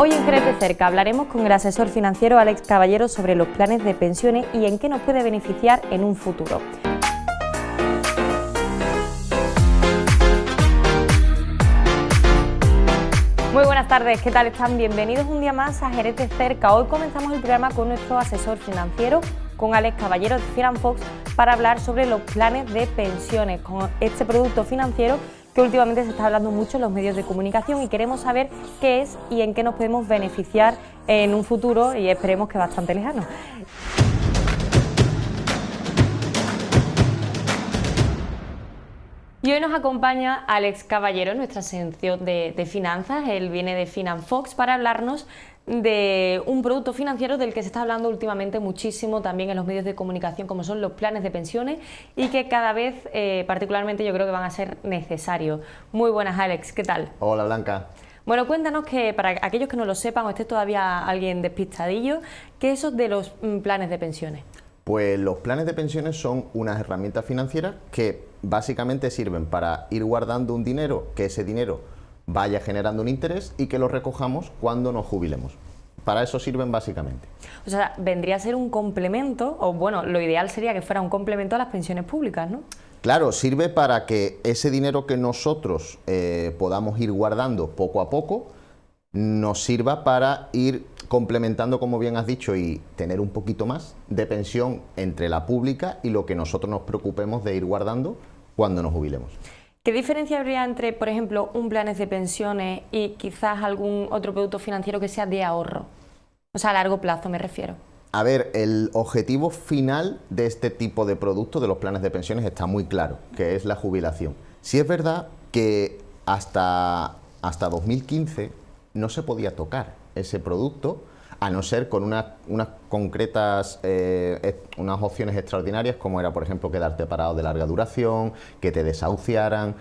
Hoy en Jerez de Cerca hablaremos con el asesor financiero Alex Caballero sobre los planes de pensiones y en qué nos puede beneficiar en un futuro. Muy buenas tardes, ¿qué tal están? Bienvenidos un día más a Jerez de Cerca. Hoy comenzamos el programa con nuestro asesor financiero, con Alex Caballero de Finanfox, para hablar sobre los planes de pensiones, con este producto financiero que últimamente se está hablando mucho en los medios de comunicación y queremos saber qué es y en qué nos podemos beneficiar en un futuro y esperemos que bastante lejano. Y hoy nos acompaña Alex Caballero en nuestra sección de finanzas. Él viene de Finanfox para hablarnos de un producto financiero del que se está hablando últimamente muchísimo también en los medios de comunicación, como son los planes de pensiones, y que cada vez, particularmente, yo creo que van a ser necesarios. Muy buenas, Alex, ¿qué tal? Hola, Blanca. Bueno, cuéntanos, que para aquellos que no lo sepan o esté todavía alguien despistadillo, ¿qué es eso de los planes de pensiones? Pues los planes de pensiones son unas herramientas financieras que básicamente sirven para ir guardando un dinero, que ese dinero vaya generando un interés y que lo recojamos cuando nos jubilemos. Para eso sirven básicamente. O sea, vendría a ser un complemento, o bueno, lo ideal sería que fuera un complemento a las pensiones públicas, ¿no? Claro, sirve para que ese dinero que nosotros podamos ir guardando poco a poco nos sirva para ir complementando, como bien has dicho, y tener un poquito más de pensión entre la pública y lo que nosotros nos preocupemos de ir guardando cuando nos jubilemos. ¿Qué diferencia habría entre, por ejemplo, un planes de pensiones y quizás algún otro producto financiero que sea de ahorro? O sea, a largo plazo me refiero. A ver, el objetivo final de este tipo de productos, de los planes de pensiones, está muy claro, que es la jubilación. Sí es verdad que hasta 2015 no se podía tocar ese producto, a no ser con unas concretas, unas opciones extraordinarias, como era, por ejemplo, quedarte parado de larga duración, que te desahuciaran,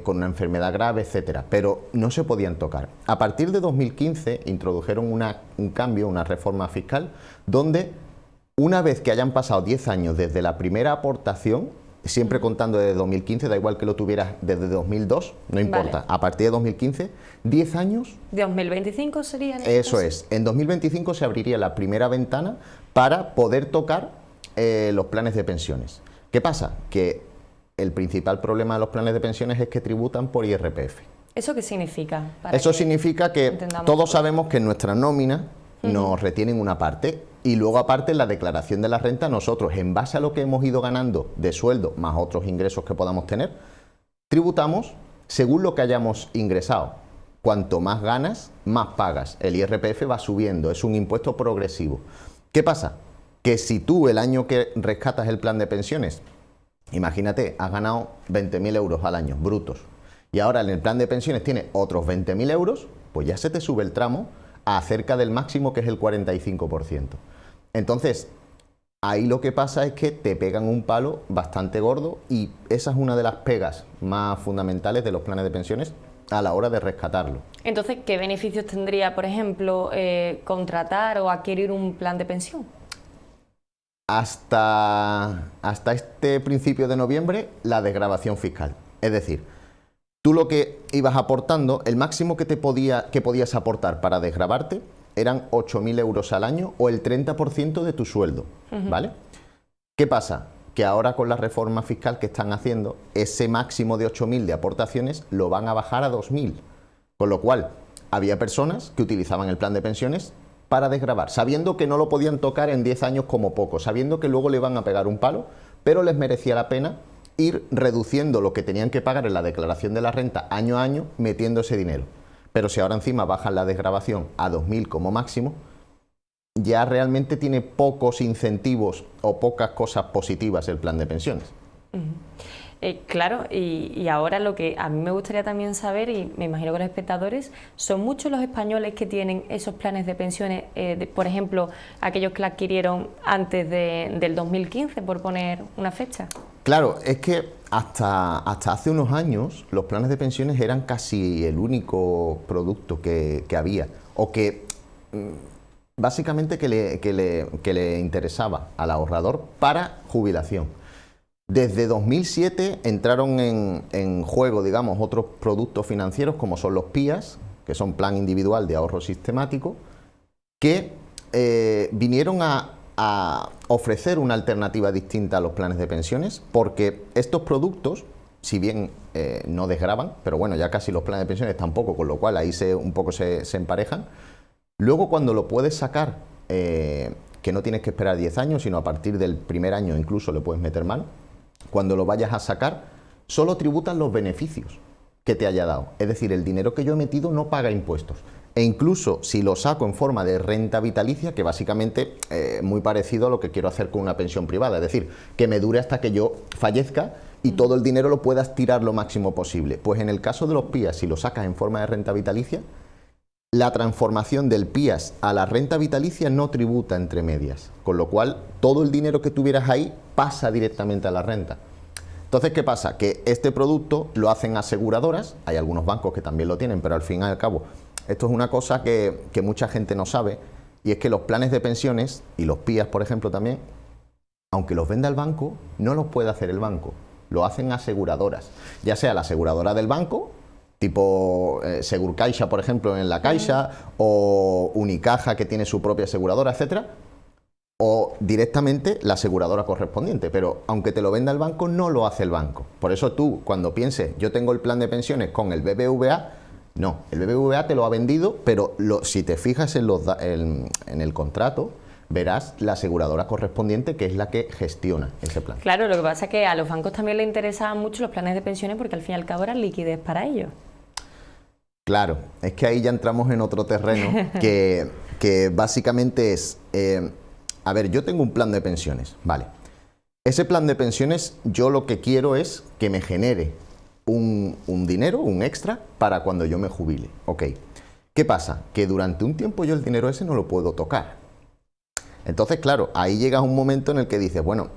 con una enfermedad grave, etcétera. Pero no se podían tocar. A partir de 2015 introdujeron un cambio, una reforma fiscal, donde una vez que hayan pasado 10 años desde la primera aportación, siempre contando desde 2015, da igual que lo tuvieras desde 2002, no importa, vale. A partir de 2015, 10 años... ¿De 2025 sería? Eso es, en 2025 se abriría la primera ventana para poder tocar los planes de pensiones. ¿Qué pasa? Que el principal problema de los planes de pensiones es que tributan por IRPF. ¿Eso qué significa? Eso significa que todos sabemos que en nuestra nómina nos retienen una parte y luego, aparte, en la declaración de la renta, nosotros, en base a lo que hemos ido ganando de sueldo más otros ingresos que podamos tener, tributamos según lo que hayamos ingresado. Cuanto más ganas, más pagas. El IRPF va subiendo, es un impuesto progresivo. ¿Qué pasa? Que si tú, el año que rescatas el plan de pensiones, imagínate, has ganado 20.000 euros al año, brutos, y ahora en el plan de pensiones tienes otros 20.000 euros, pues ya se te sube el tramo a cerca del máximo, que es el 45%. Entonces, ahí lo que pasa es que te pegan un palo bastante gordo y esa es una de las pegas más fundamentales de los planes de pensiones a la hora de rescatarlo. Entonces, ¿qué beneficios tendría, por ejemplo, contratar o adquirir un plan de pensión? Hasta este principio de noviembre, la desgravación fiscal. Es decir, tú lo que ibas aportando, el máximo que podías aportar para desgravarte eran 8.000 euros al año o el 30% de tu sueldo, ¿vale? ¿Qué pasa? Que ahora, con la reforma fiscal que están haciendo, ese máximo de 8.000 de aportaciones lo van a bajar a 2.000. Con lo cual, había personas que utilizaban el plan de pensiones para desgravar, sabiendo que no lo podían tocar en 10 años como poco, sabiendo que luego le iban a pegar un palo, pero les merecía la pena ir reduciendo lo que tenían que pagar en la declaración de la renta año a año, metiendo ese dinero. Pero si ahora encima bajan la desgravación a 2.000 como máximo, ya realmente tiene pocos incentivos o pocas cosas positivas el plan de pensiones. Claro, y ahora lo que a mí me gustaría también saber, y me imagino que los espectadores, son muchos los españoles que tienen esos planes de pensiones, por ejemplo, aquellos que la adquirieron antes del 2015, por poner una fecha. Claro, es que hasta hace unos años los planes de pensiones eran casi el único producto que había, o que básicamente que le interesaba al ahorrador para jubilación. Desde 2007 entraron en juego, digamos, otros productos financieros como son los PIAs, que son Plan Individual de Ahorro Sistemático, que vinieron a ofrecer una alternativa distinta a los planes de pensiones, porque estos productos, si bien no desgravan, pero bueno, ya casi los planes de pensiones tampoco, con lo cual ahí un poco se emparejan. Luego, cuando lo puedes sacar, que no tienes que esperar 10 años, sino a partir del primer año incluso le puedes meter mano, cuando lo vayas a sacar, solo tributan los beneficios que te haya dado. Es decir, el dinero que yo he metido no paga impuestos. E incluso si lo saco en forma de renta vitalicia, que básicamente es muy parecido a lo que quiero hacer con una pensión privada, es decir, que me dure hasta que yo fallezca y todo el dinero lo puedas tirar lo máximo posible. Pues en el caso de los PIAs, si lo sacas en forma de renta vitalicia, la transformación del PIAs a la renta vitalicia no tributa entre medias, con lo cual todo el dinero que tuvieras ahí pasa directamente a la renta. Entonces, ¿qué pasa? Que este producto lo hacen aseguradoras, hay algunos bancos que también lo tienen, pero al fin y al cabo, esto es una cosa que mucha gente no sabe, y es que los planes de pensiones, y los PIAs, por ejemplo, también, aunque los venda el banco, no los puede hacer el banco, lo hacen aseguradoras, ya sea la aseguradora del banco, tipo Segurcaixa, por ejemplo, en la Caixa, o Unicaja, que tiene su propia aseguradora, etcétera, o directamente la aseguradora correspondiente, pero aunque te lo venda el banco, no lo hace el banco. Por eso tú, cuando pienses, yo tengo el plan de pensiones con el BBVA, no, el BBVA te lo ha vendido, pero si te fijas en el contrato, verás la aseguradora correspondiente, que es la que gestiona ese plan. Claro, lo que pasa es que a los bancos también les interesaban mucho los planes de pensiones porque al fin y al cabo eran liquidez para ellos. Claro, es que ahí ya entramos en otro terreno que básicamente es... a ver, yo tengo un plan de pensiones, vale. Ese plan de pensiones, yo lo que quiero es que me genere un dinero, un extra, para cuando yo me jubile. Ok. ¿Qué pasa? Que durante un tiempo yo el dinero ese no lo puedo tocar. Entonces, claro, ahí llega un momento en el que dices, bueno,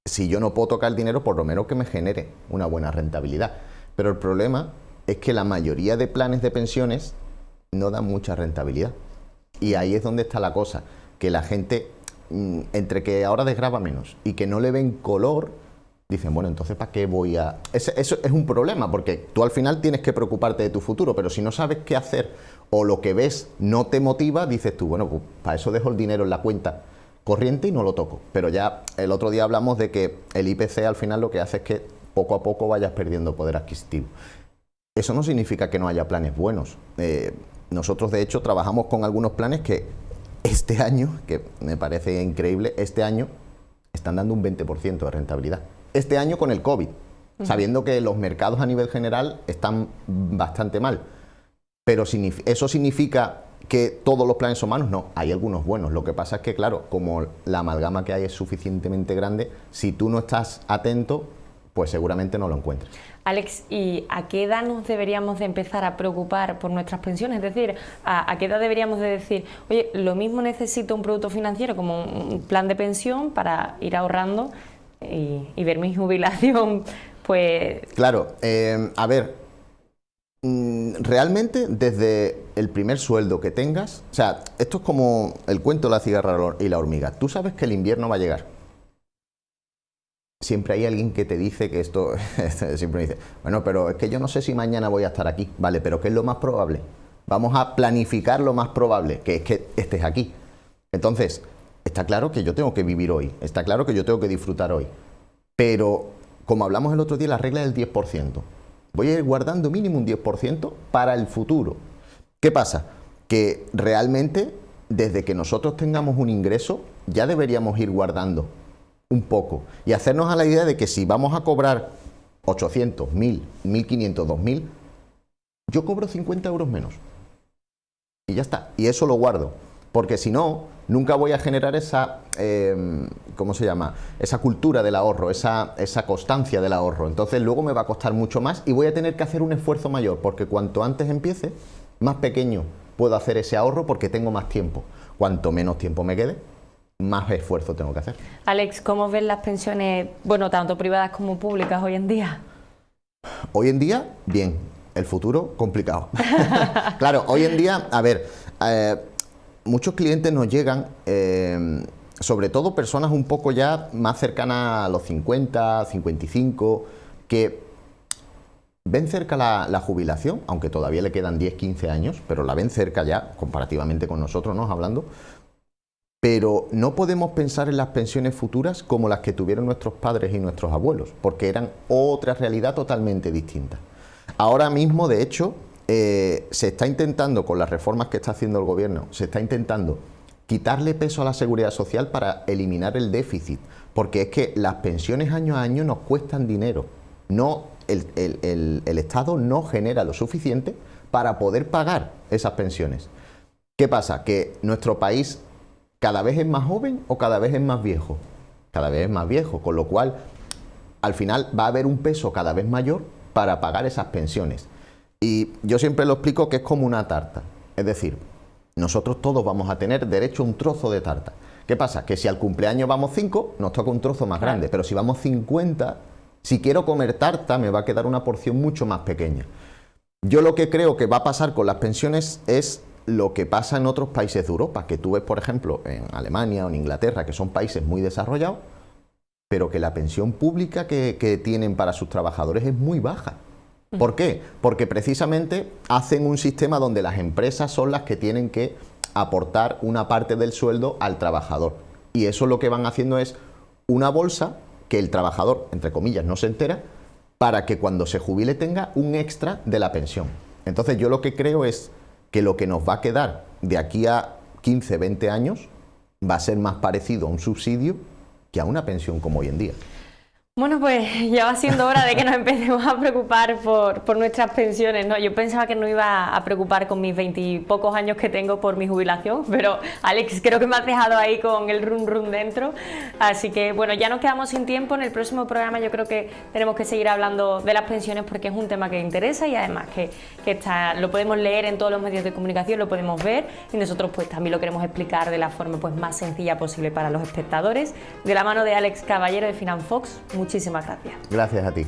si yo no puedo tocar el dinero, por lo menos que me genere una buena rentabilidad. Pero el problema es que la mayoría de planes de pensiones no dan mucha rentabilidad. Y ahí es donde está la cosa, que la gente, entre que ahora desgrava menos y que no le ven color, dicen, bueno, entonces ¿para qué voy a...? Eso es un problema, porque tú al final tienes que preocuparte de tu futuro, pero si no sabes qué hacer o lo que ves no te motiva, dices tú, bueno, pues para eso dejo el dinero en la cuenta corriente y no lo toco. Pero ya el otro día hablamos de que el IPC al final lo que hace es que poco a poco vayas perdiendo poder adquisitivo. Eso no significa que no haya planes buenos. Nosotros, de hecho, trabajamos con algunos planes que este año, que me parece increíble, este año están dando un 20% de rentabilidad. Este año con el COVID, sabiendo que los mercados a nivel general están bastante mal. Pero ¿eso significa que todos los planes son malos? No, hay algunos buenos. Lo que pasa es que, claro, como la amalgama que hay es suficientemente grande, si tú no estás atento, pues seguramente no lo encuentres. Alex, ¿y a qué edad nos deberíamos de empezar a preocupar por nuestras pensiones? Es decir, ¿a qué edad deberíamos de decir, oye, lo mismo necesito un producto financiero como un plan de pensión para ir ahorrando y ver mi jubilación, pues... Claro, a ver, realmente desde el primer sueldo que tengas, o sea, esto es como el cuento de la cigarra y la hormiga. Tú sabes que el invierno va a llegar. Siempre hay alguien que te dice que esto, siempre me dice, bueno, pero es que yo no sé si mañana voy a estar aquí. Vale, pero ¿qué es lo más probable? Vamos a planificar lo más probable, que es que estés aquí. Entonces, está claro que yo tengo que vivir hoy, está claro que yo tengo que disfrutar hoy. Pero, como hablamos el otro día, la regla es el 10%. Voy a ir guardando mínimo un 10% para el futuro. ¿Qué pasa? Que realmente, desde que nosotros tengamos un ingreso, ya deberíamos ir guardando un poco y hacernos a la idea de que si vamos a cobrar 800, 1000, 1500, 2000, yo cobro 50 euros menos y ya está, y eso lo guardo, porque si no, nunca voy a generar esa ¿cómo se llama? Esa cultura del ahorro, esa constancia del ahorro. Entonces luego me va a costar mucho más y voy a tener que hacer un esfuerzo mayor, porque cuanto antes empiece, más pequeño puedo hacer ese ahorro porque tengo más tiempo. Cuanto menos tiempo me quede, más esfuerzo tengo que hacer. Alex, ¿cómo ves las pensiones, bueno, tanto privadas como públicas hoy en día? Hoy en día, bien. El futuro, complicado. Claro, hoy en día, a ver, muchos clientes nos llegan, sobre todo personas un poco ya más cercanas a los 50, 55, que ven cerca la jubilación, aunque todavía le quedan 10, 15 años, pero la ven cerca ya, comparativamente con nosotros, ¿no? Hablando. Pero no podemos pensar en las pensiones futuras como las que tuvieron nuestros padres y nuestros abuelos, porque eran otra realidad totalmente distinta. Ahora mismo, de hecho, se está intentando, con las reformas que está haciendo el gobierno, se está intentando quitarle peso a la seguridad social para eliminar el déficit, porque es que las pensiones año a año nos cuestan dinero. No, el Estado no genera lo suficiente para poder pagar esas pensiones. ¿Qué pasa? Que nuestro país cada vez es más joven o cada vez es más viejo. Cada vez es más viejo, con lo cual al final va a haber un peso cada vez mayor para pagar esas pensiones. Y yo siempre lo explico que es como una tarta. Es decir, nosotros todos vamos a tener derecho a un trozo de tarta. ¿Qué pasa? Que si al cumpleaños vamos 5, nos toca un trozo más grande, pero si vamos 50, si quiero comer tarta, me va a quedar una porción mucho más pequeña. Yo lo que creo que va a pasar con las pensiones es lo que pasa en otros países de Europa, que tú ves, por ejemplo, en Alemania o en Inglaterra, que son países muy desarrollados, pero que la pensión pública que tienen para sus trabajadores es muy baja. ¿Por qué? Porque precisamente hacen un sistema donde las empresas son las que tienen que aportar una parte del sueldo al trabajador. Y eso lo que van haciendo es una bolsa que el trabajador, entre comillas, no se entera, para que cuando se jubile tenga un extra de la pensión. Entonces yo lo que creo es que lo que nos va a quedar de aquí a 15, 20 años va a ser más parecido a un subsidio que a una pensión como hoy en día. Bueno, pues ya va siendo hora de que nos empecemos a preocupar por nuestras pensiones, ¿no? Yo pensaba que no iba a preocupar con mis 20 y pocos años que tengo por mi jubilación, pero Alex, creo que me has dejado ahí con el rum rum dentro. Así que bueno, ya nos quedamos sin tiempo. En el próximo programa yo creo que tenemos que seguir hablando de las pensiones porque es un tema que interesa y además que lo podemos leer en todos los medios de comunicación, lo podemos ver y nosotros pues también lo queremos explicar de la forma pues más sencilla posible para los espectadores. De la mano de Alex Caballero de Finanfox. Muchísimas gracias. Gracias a ti.